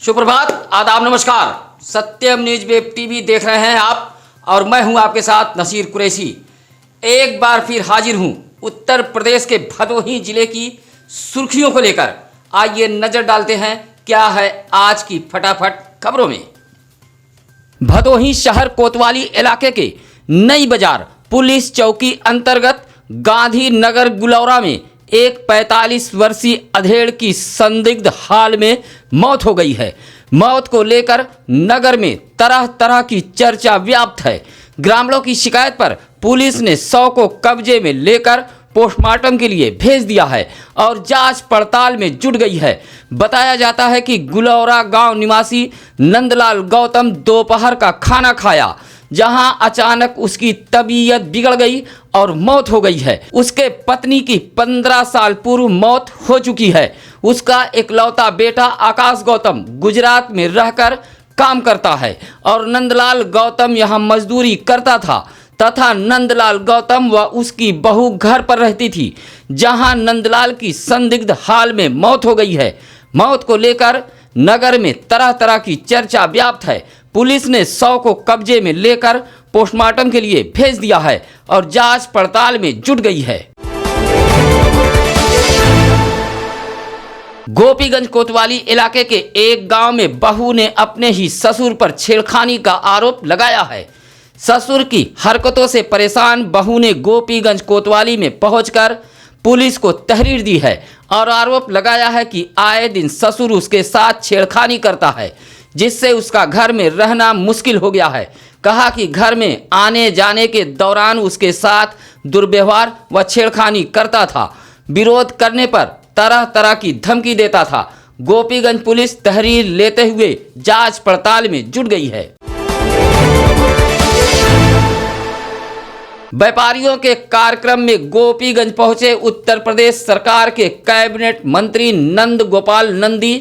सुप्रभात, आदाब, नमस्कार। सत्यम न्यूज वेब टीवी देख रहे हैं आप और मैं हूं आपके साथ नसीर कुरैशी। एक बार फिर हाजिर हूं उत्तर प्रदेश के भदोही जिले की सुर्खियों को लेकर। आइए नजर डालते हैं क्या है आज की फटाफट खबरों में। भदोही शहर कोतवाली इलाके के नई बाजार पुलिस चौकी अंतर्गत गांधी नगर गुलौरा में एक 45 वर्षीय अधेड़ की संदिग्ध हाल में मौत हो गई है। मौत को लेकर नगर में तरह तरह की चर्चा व्याप्त है। ग्रामीणों की शिकायत पर पुलिस ने शव को कब्जे में लेकर पोस्टमार्टम के लिए भेज दिया है और जांच पड़ताल में जुट गई है। बताया जाता है कि गुलौरा गांव निवासी नंदलाल गौतम दोपहर का खाना खाया, जहां अचानक उसकी तबीयत बिगड़ गई और मौत हो गई है। उसके पत्नी की 15 साल पूर्व मौत हो चुकी है। उसका इकलौता बेटा आकाश गौतम गुजरात में रहकर काम करता है और नंदलाल गौतम यहां मजदूरी करता था तथा नंदलाल गौतम व उसकी बहू घर पर रहती थी, जहां नंदलाल की संदिग्ध हाल में मौत हो गई है। मौत को लेकर नगर में तरह तरह की चर्चा व्याप्त है। पुलिस ने शव को कब्जे में लेकर पोस्टमार्टम के लिए भेज दिया है और जांच पड़ताल में जुट गई है। गोपीगंज कोतवाली इलाके के एक गांव में बहू ने अपने ही ससुर पर छेड़खानी का आरोप लगाया है। ससुर की हरकतों से परेशान बहू ने गोपीगंज कोतवाली में पहुंचकर पुलिस को तहरीर दी है और आरोप लगाया है कि आए दिन ससुर उसके साथ छेड़खानी करता है, जिससे उसका घर में रहना मुश्किल हो गया है। कहा कि घर में आने जाने के दौरान उसके साथ दुर्व्यवहार व छेड़खानी करता था। विरोध करने पर तरह तरह की धमकी देता था। गोपीगंज पुलिस तहरीर लेते हुए जांच पड़ताल में जुट गई है। व्यापारियों के कार्यक्रम में गोपीगंज पहुंचे उत्तर प्रदेश सरकार के कैबिनेट मंत्री नंद गोपाल नंदी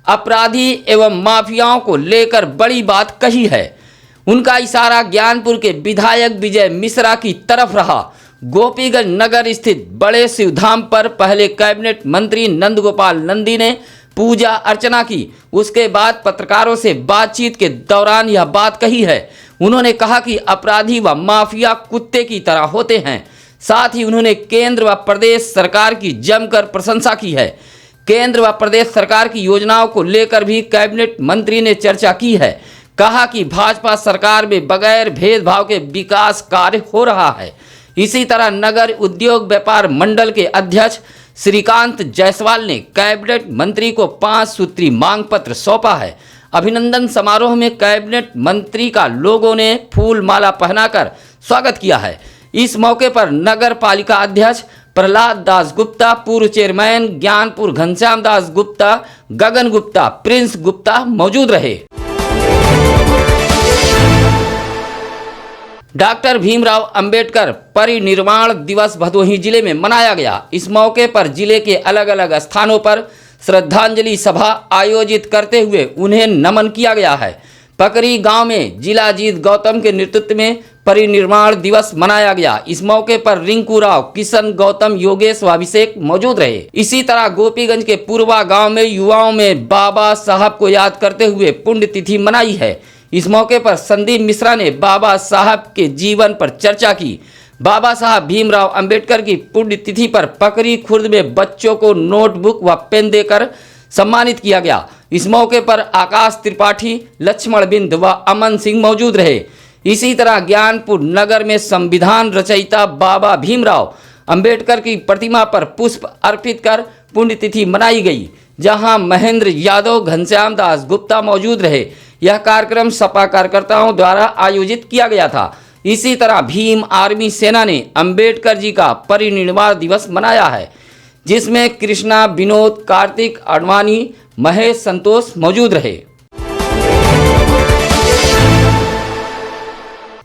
अपराधी एवं माफियाओं को लेकर बड़ी बात कही है। उनका इशारा ज्ञानपुर के विधायक विजय मिश्रा की तरफ रहा। गोपीगंज नगर स्थित बड़े शिवधाम पर पहले कैबिनेट मंत्री नंद गोपाल नंदी ने पूजा अर्चना की। उसके बाद पत्रकारों से बातचीत के दौरान यह बात कही है। उन्होंने कहा कि अपराधी व माफिया कुत्ते की तरह होते हैं। साथ ही उन्होंने केंद्र व प्रदेश सरकार की जमकर प्रशंसा की है। केंद्र व प्रदेश सरकार की योजनाओं को लेकर भी कैबिनेट मंत्री ने चर्चा की है। कहा कि भाजपा सरकार में बगैर भेदभाव के विकास कार्य हो रहा है। इसी तरह नगर उद्योग व्यापार मंडल के अध्यक्ष श्रीकांत जायसवाल ने कैबिनेट मंत्री को 5 सूत्री मांग पत्र सौंपा है। अभिनंदन समारोह में कैबिनेट मंत्री का लोगों ने फूल माला पहनाकर स्वागत किया है। इस मौके पर नगर पालिका अध्यक्ष प्रहलाद दास गुप्ता, पूर्व चेयरमैन ज्ञानपुर घनश्याम दास गुप्ता, गगन गुप्ता, प्रिंस गुप्ता मौजूद रहे। डॉक्टर भीमराव अंबेडकर परिनिर्वाण दिवस भदोही जिले में मनाया गया। इस मौके पर जिले के अलग अलग स्थानों पर श्रद्धांजलि सभा आयोजित करते हुए उन्हें नमन किया गया है। पकरी गांव में जिलाजीत गौतम के नेतृत्व में परिनिर्वाण दिवस मनाया गया। इस मौके पर रिंकू राव, किशन गौतम, योगेश व अभिषेक मौजूद रहे। इसी तरह गोपीगंज के पूर्वा गांव में युवाओं में बाबा साहब को याद करते हुए पुण्यतिथि मनाई है। इस मौके पर संदीप मिश्रा ने बाबा साहब के जीवन पर चर्चा की। बाबा साहब भीमराव अंबेडकर की पुण्यतिथि पर पकरी खुर्द में बच्चों को नोटबुक व पेन देकर सम्मानित किया गया। इस मौके पर आकाश त्रिपाठी, लक्ष्मण बिंद व अमन सिंह मौजूद रहे। इसी तरह ज्ञानपुर नगर में संविधान रचयिता बाबा भीमराव अंबेडकर की प्रतिमा पर पुष्प अर्पित कर पुण्यतिथि मनाई गई, जहां महेंद्र यादव, घनश्याम दास गुप्ता मौजूद रहे। यह कार्यक्रम सपा कार्यकर्ताओं द्वारा आयोजित किया गया था। इसी तरह भीम आर्मी सेना ने अंबेडकर जी का परिनिर्वाण दिवस मनाया है, जिसमें कृष्णा, विनोद, कार्तिक, अडवाणी, महेश, संतोष मौजूद रहे।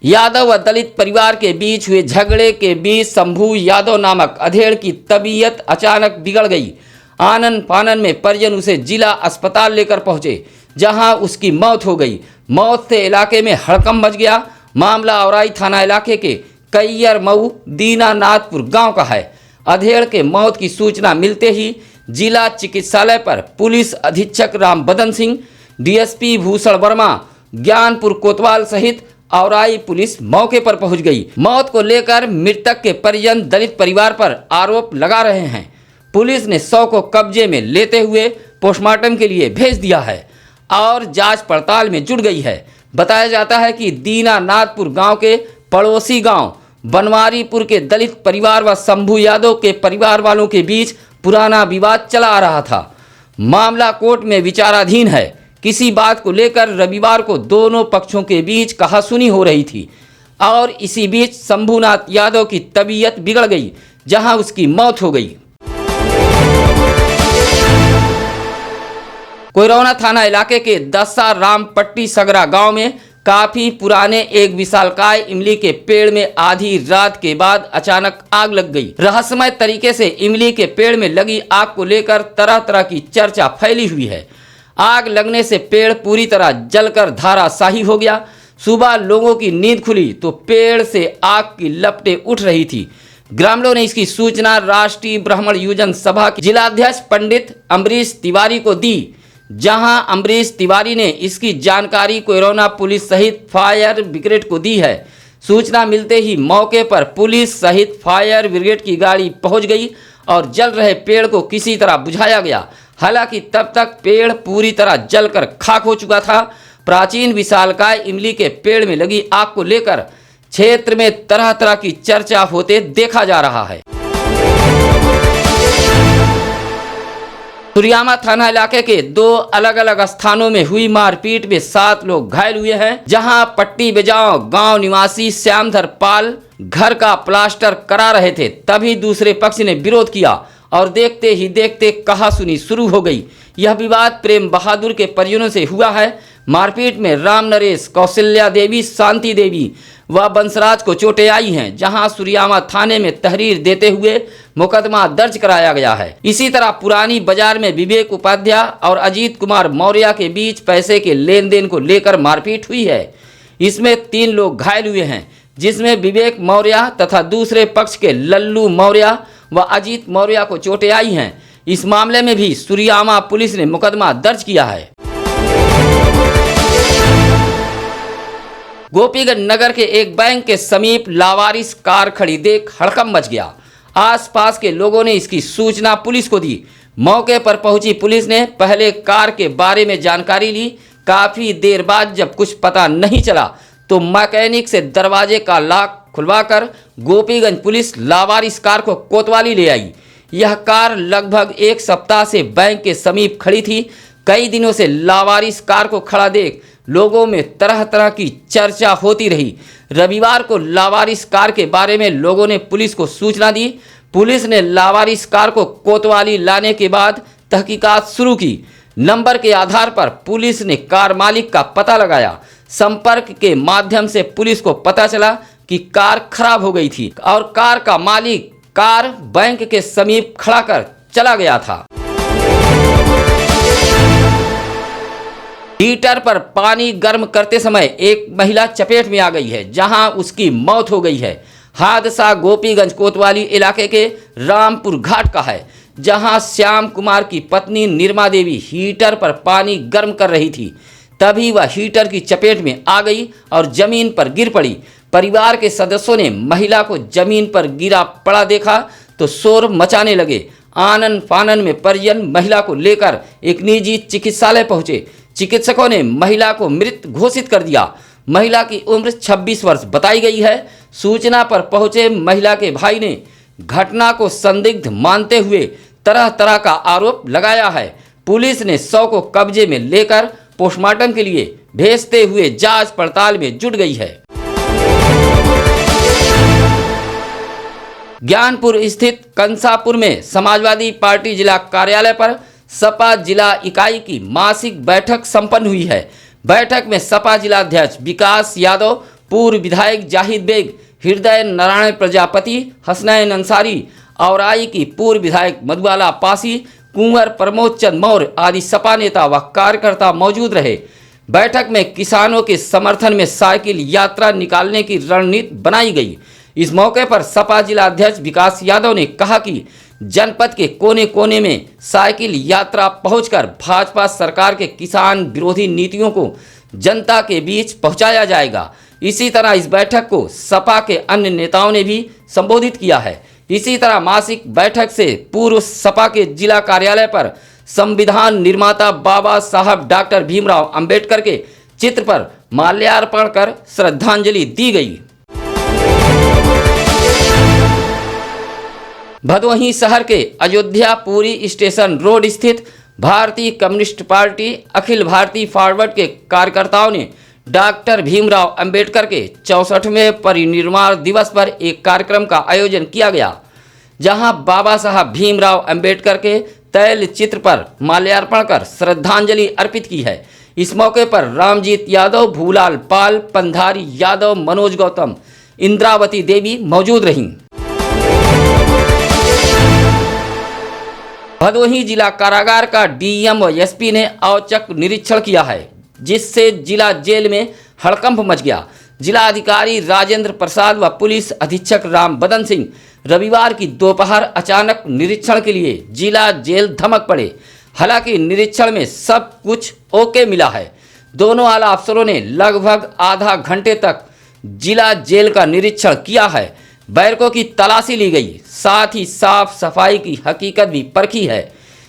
यादव व दलित परिवार के बीच हुए झगड़े के बीच शंभू यादव नामक अधेड़ की तबीयत अचानक बिगड़ गई। आनन फानन में परिजन उसे जिला अस्पताल लेकर पहुंचे, जहां उसकी मौत हो गई। मौत से इलाके में हड़कंप मच गया। मामला औराई थाना इलाके के कैयर मऊ दीनानाथपुर गांव का है। अधेड़ के मौत की सूचना मिलते ही जिला चिकित्सालय पर पुलिस अधीक्षक राम बदन सिंह, डीएसपी भूषण वर्मा, ज्ञानपुर कोतवाल सहित औराई पुलिस मौके पर पहुंच गई। मौत को लेकर मृतक के परिजन दलित परिवार पर आरोप लगा रहे हैं। पुलिस ने शव को कब्जे में लेते हुए पोस्टमार्टम के लिए भेज दिया है और जांच पड़ताल में जुट गई है। बताया जाता है कि दीनानाथपुर गांव के पड़ोसी गांव बनवारीपुर के दलित परिवार व शंभू यादव के परिवार वालों के बीच पुराना विवाद चला आ रहा था। मामला कोर्ट में विचाराधीन है। किसी बात को लेकर रविवार को दोनों पक्षों के बीच कहासुनी हो रही थी और इसी बीच शंभूनाथ यादव की तबीयत बिगड़ गई, जहां उसकी मौत हो गई। कोयरौना थाना इलाके के दस्सा रामपट्टी सगरा गांव में काफी पुराने एक विशालकाय इमली के पेड़ में आधी रात के बाद अचानक आग लग गई। रहस्यमय तरीके से इमली के पेड़ में लगी आग को लेकर तरह तरह की चर्चा फैली हुई है। आग लगने से पेड़ पूरी तरह जलकर धराशायी हो गया। सुबह लोगों की नींद खुली तो पेड़ से आग की लपटें उठ रही थी। ग्रामीणों ने इसकी सूचना राष्ट्रीय ब्राह्मण युवजन सभा के जिलाध्यक्ष पंडित अमरीश तिवारी को दी, जहां अमरीश तिवारी ने इसकी जानकारी कोयरौना पुलिस सहित फायर ब्रिगेड को दी है। सूचना मिलते ही मौके पर पुलिस सहित फायर ब्रिगेड की गाड़ी पहुंच गई और जल रहे पेड़ को किसी तरह बुझाया गया। हालांकि तब तक पेड़ पूरी तरह जलकर खाक हो चुका था। प्राचीन विशालकाय इमली के पेड़ में लगी आग को लेकर क्षेत्र में तरह तरह की चर्चा होते देखा जा रहा है। सुरियामा थाना इलाके के दो अलग अलग स्थानों में हुई मारपीट में 7 लोग घायल हुए हैं, जहां पट्टी बेजाओ गांव निवासी श्यामधर पाल घर का प्लास्टर करा रहे थे। तभी दूसरे पक्ष ने विरोध किया और देखते ही देखते कहासुनी शुरू हो गई। यह विवाद प्रेम बहादुर के परिजनों से हुआ है। मारपीट में राम नरेश, कौशल्या देवी, शांति देवी व बंसराज को चोटें आई हैं, जहां सुरियामा थाने में तहरीर देते हुए मुकदमा दर्ज कराया गया है। इसी तरह पुरानी बाजार में विवेक उपाध्याय और अजीत कुमार मौर्य के बीच पैसे के लेन देन को लेकर मारपीट हुई है। इसमें 3 लोग घायल हुए हैं, जिसमें विवेक मौर्य तथा दूसरे पक्ष के लल्लू मौर्य व अजीत मौर्य को चोटें आई हैं। इस मामले में भी सुरियामा पुलिस ने मुकदमा दर्ज किया है। गोपीगंज नगर के एक बैंक के समीप लावारिस कार खड़ी देख हड़कंप मच गया। आसपास के लोगों ने इसकी सूचना पुलिस को दी। मौके पर पहुंची पुलिस ने पहले कार के बारे में जानकारी ली। काफी देर बाद जब कुछ पता नहीं चला तो मैकेनिक से दरवाजे का लॉक खुलवाकर गोपीगंज पुलिस लावारिस कार को कोतवाली ले आई। यह कार लगभग 1 सप्ताह से बैंक के समीप खड़ी थी। कई दिनों से लावारिस कार को खड़ा देख लोगों में तरह तरह की चर्चा होती रही। रविवार को लावारिस कार के बारे में लोगों ने पुलिस को सूचना दी। पुलिस ने लावारिस कार को कोतवाली लाने के बाद तहकीकात शुरू की। नंबर के आधार पर पुलिस ने कार मालिक का पता लगाया। संपर्क के माध्यम से पुलिस को पता चला कि कार खराब हो गई थी और कार का मालिक कार बैंक के समीप खड़ा कर चला गया था। हीटर पर पानी गर्म करते समय एक महिला चपेट में आ गई है, जहां उसकी मौत हो गई है। हादसा गोपीगंज कोतवाली इलाके के रामपुर घाट का है, जहां श्याम कुमार की पत्नी निर्मा देवी हीटर पर पानी गर्म कर रही थी। तभी वह हीटर की चपेट में आ गई और जमीन पर गिर पड़ी। परिवार के सदस्यों ने महिला को जमीन पर गिरा पड़ा देखा तो शोर मचाने लगे। आनन फानन में परिजन महिला को लेकर एक निजी चिकित्सालय पहुंचे। चिकित्सकों ने महिला को मृत घोषित कर दिया। महिला की उम्र 26 वर्ष बताई गई है। सूचना पर पहुंचे महिला के भाई ने घटना को संदिग्ध मानते हुए तरह तरह का आरोप लगाया है। पुलिस ने शव को कब्जे में लेकर पोस्टमार्टम के लिए भेजते हुए जांच पड़ताल में जुट गई है। ज्ञानपुर स्थित कंसापुर में समाजवादी पार्टी जिला कार्यालय पर सपा जिला इकाई की मासिक बैठक संपन्न हुई है। बैठक में सपा जिलाध्यक्ष विकास यादव, पूर्व विधायक जाहिद बेग, हृदय नारायण प्रजापति, हसनैन अंसारी, औराई की पूर्व विधायक मधुबाला पासी, कुंवर प्रमोद चंद मौर्य आदि सपा नेता व कार्यकर्ता मौजूद रहे। बैठक में किसानों के समर्थन में साइकिल यात्रा निकालने की रणनीति बनाई गई। इस मौके पर सपा जिलाध्यक्ष विकास यादव ने कहा कि जनपद के कोने कोने में साइकिल यात्रा पहुंचकर भाजपा सरकार के किसान विरोधी नीतियों को जनता के बीच पहुंचाया जाएगा। इसी तरह इस बैठक को सपा के अन्य नेताओं ने भी संबोधित किया है। इसी तरह मासिक बैठक से पूर्व सपा के जिला कार्यालय पर संविधान निर्माता बाबा साहब डॉक्टर भीमराव अंबेडकर के चित्र पर माल्यार्पण कर श्रद्धांजलि दी गई। भदोही शहर के अयोध्यापुरी स्टेशन रोड स्थित भारतीय communist party Akhil Bharatiya forward के कार्यकर्ताओं ने डॉक्टर भीमराव अंबेडकर के 64वें परिनिर्वाण दिवस पर एक कार्यक्रम का आयोजन किया गया, जहां बाबा साहब भीमराव अंबेडकर के तैल चित्र पर माल्यार्पण कर श्रद्धांजलि अर्पित की है। इस मौके पर रामजीत यादव, भूलाल पाल, पंधारी यादव, मनोज गौतम, इंद्रावती देवी मौजूद रहीं। भदोही जिला कारागार का डीएम व एसपी ने औचक निरीक्षण किया है, जिससे जिला जेल में हड़कंप मच गया। जिला अधिकारी राजेंद्र प्रसाद व पुलिस अधीक्षक राम बदन सिंह रविवार की दोपहर अचानक निरीक्षण के लिए जिला जेल धमक पड़े। हालांकि निरीक्षण में सब कुछ ओके मिला है। दोनों आला अफसरों ने लगभग आधा घंटे तक जिला जेल का निरीक्षण किया है। बैरकों की तलाशी ली गई, साथ ही साफ सफाई की हकीकत भी परखी है।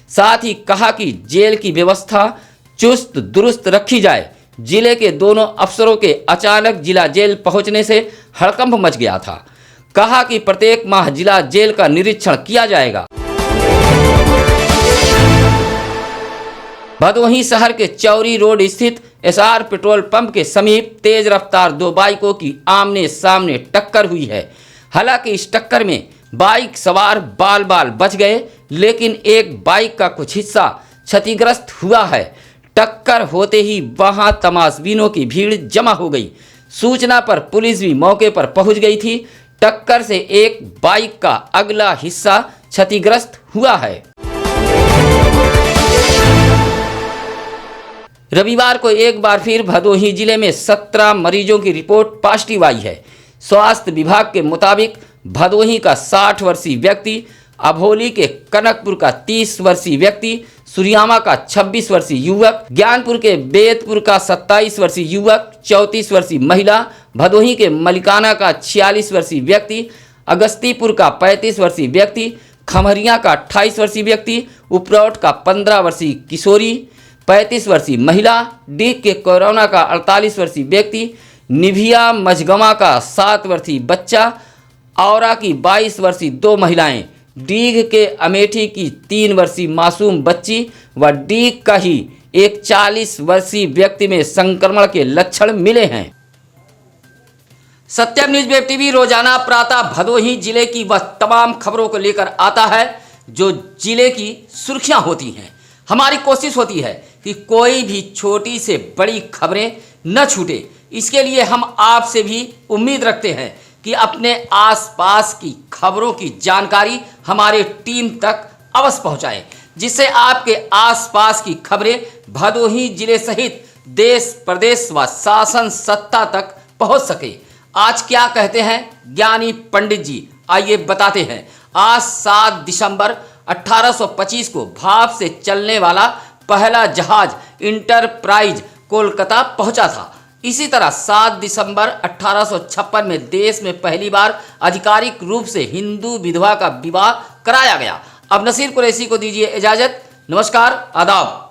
साथ ही कहा कि जेल की व्यवस्था चुस्त दुरुस्त रखी जाए। जिले के दोनों अफसरों के अचानक जिला जेल पहुंचने से हड़कंप मच गया था। कहा कि प्रत्येक माह जिला जेल का निरीक्षण किया जाएगा। भदोही शहर के चौरी रोड स्थित एसआर पेट्रोल पंप के समीप तेज रफ्तार दो बाइकों की आमने सामने टक्कर हुई है। हालांकि इस टक्कर में बाइक सवार बाल बाल बच गए, लेकिन एक बाइक का कुछ हिस्सा क्षतिग्रस्त हुआ है। टक्कर होते ही वहां तमाशबीनों की भीड़ जमा हो गई। सूचना पर पुलिस भी मौके पर पहुंच गई थी। टक्कर से एक बाइक का अगला हिस्सा क्षतिग्रस्त हुआ है। रविवार को एक बार फिर भदोही जिले में 17 मरीजों की रिपोर्ट पॉजिटिव आई है। स्वास्थ्य विभाग के मुताबिक भदोही का 60 वर्षीय व्यक्ति, अभोली के कनकपुर का 30 वर्षीय व्यक्ति, सुरियामा का 26 वर्षीय युवक, ज्ञानपुर के बेतपुर का 27 वर्षीय युवक, 34 वर्षीय महिला, भदोही के मलिकाना का 46 वर्षीय व्यक्ति, अगस्तीपुर का 35 वर्षीय व्यक्ति, खमरिया का 28 वर्षीय व्यक्ति, उपरौठ का 15 वर्षीय किशोरी, 35 वर्षीय महिला, डीग के कोरोना का 48 वर्षीय व्यक्ति, निभिया मझगमा का 7 वर्षीय बच्चा, औरा की 22 वर्षीय 2 महिलाएं, डीग के अमेठी की 3 वर्षीय मासूम बच्ची व डीग का ही एक 40 वर्षीय व्यक्ति में संक्रमण के लक्षण मिले हैं। सत्यम न्यूज वेब टीवी रोजाना प्रातः भदोही जिले की वह तमाम खबरों को लेकर आता है जो जिले की सुर्खियां होती हैं। हमारी कोशिश होती है कि कोई भी छोटी से बड़ी खबरें न छूटे। इसके लिए हम आपसे भी उम्मीद रखते हैं कि अपने आसपास की खबरों की जानकारी हमारे टीम तक अवश्य पहुंचाएं, जिससे आपके आसपास की खबरें भदोही जिले सहित देश प्रदेश व शासन सत्ता तक पहुंच सके। आज क्या कहते हैं ज्ञानी पंडित जी, आइए बताते हैं। आज 7 दिसंबर 1825 को भाप से चलने वाला पहला जहाज इंटरप्राइज कोलकाता पहुंचा था। इसी तरह 7 दिसंबर 1856 में देश में पहली बार आधिकारिक रूप से हिंदू विधवा का विवाह कराया गया। अब नसीर कुरैशी को दीजिए इजाजत। नमस्कार, आदाब।